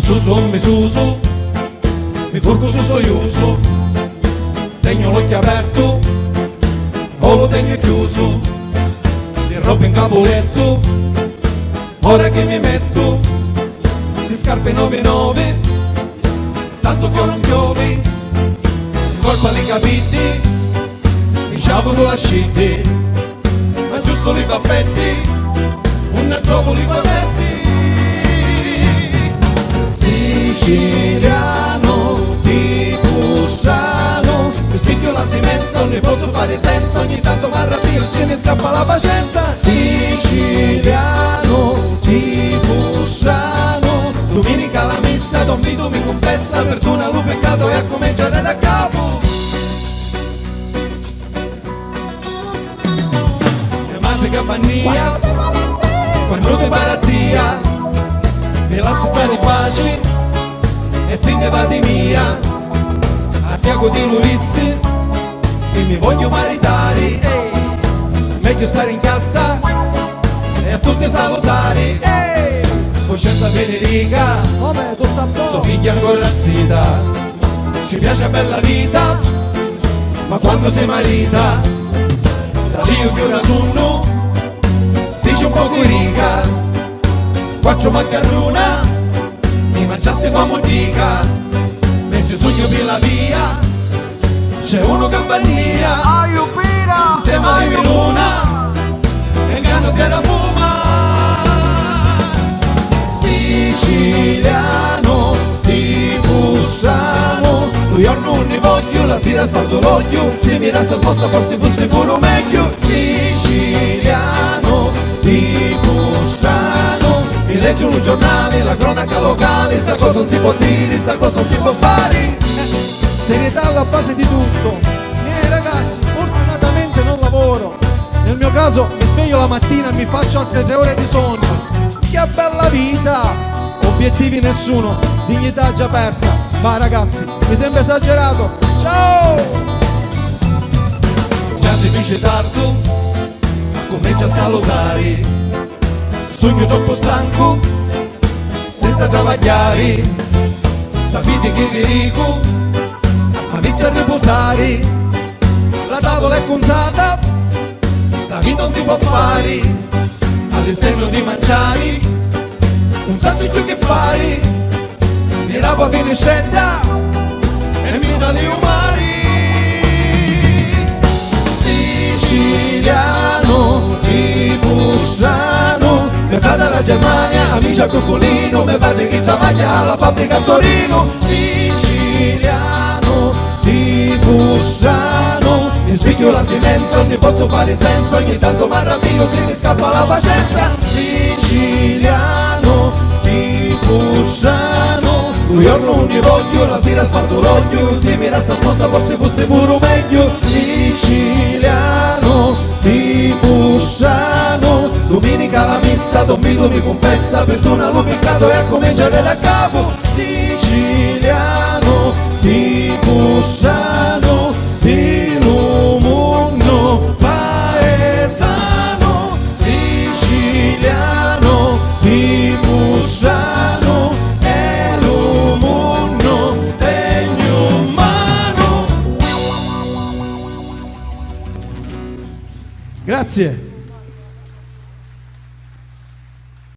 Susu, mi curco su soiuso, tengo l'occhio aperto, o lo tengo chiuso, di roba in capoletto, ora che mi metto, di scarpe 9, tanto che non piove, colpa li capiti, mi sciavolo la scitti, ma giusto li baffetti, un trovo li vasetti. Siciliano, tipo strano, mi spicchio la simenza, non ne posso fare senza, ogni tanto mi arrabbio se mi scappa la pazienza. Siciliano, tipo strano, domenica la messa, Don Vito mi confessa, perdona lo peccato e a cominciare da capo. Mia madre Campania, quando te barattia, mi lascia stare in pace e te ne va di mia, a fianco di Lurissi e mi voglio maritare, ehi. Meglio stare in cazza e a tutti salutare, ehi. Coscienza Federica, come tutta a posto, sua figlia ancora zita, ci piace bella vita, ma quando si marita, da Dio che ora sono, dice un po' rica. Quattro maccarruna, mi mangiasse come dica, mentre sogno per la via, c'è uno Campania, sistema di Verona, e ganno che la fuma. Siciliano, tipo strano, io non ne voglio, la sera sparto l'olio, se mi resta sposta forse fosse pure meglio. Siciliano, tipo strano, mi leggo un giornale, la cronaca locale, sta cosa non si può dire, sta cosa non si può fare. serietà alla base di tutto. Miei ragazzi, fortunatamente non lavoro. Nel mio caso mi sveglio la mattina e mi faccio altre 3 ore di sonno. Che bella vita! Obiettivi nessuno, dignità già persa. Va ragazzi, mi sembra esagerato. Ciao! Già si dice tardo, comincia a salutare. Sogno troppo stanco, senza travagliare. Sapete che vi dico, ma vi sta a riposare. La tavola è conzata, sta vita non si può fare. All'esterno di mangiare, non sa più che fare. Mi rapa finiscenda e mi dà le umari. Siciliano, tipo strano, mio fratello alla Germania, amici al coccolino, mio padre che travaglia alla fabbrica a Torino. Siciliano, tipo strano, mi spicchio la silenza, non ne posso fare senza, ogni tanto mi arrabbio se mi scappa la pazienza. Siciliano, tipo strano, io non ne voglio, la sera sfatto l'olio, se mi resta sposta forse fosse pure meglio. Siciliano, tipo strano, domenica la messa, Don Vito mi confessa, perdona lo peccato e a cominciare da capo. Siciliano, tipo strano, di mondo paesano. Siciliano, tipo strano, è lo mondo degno mano. Grazie.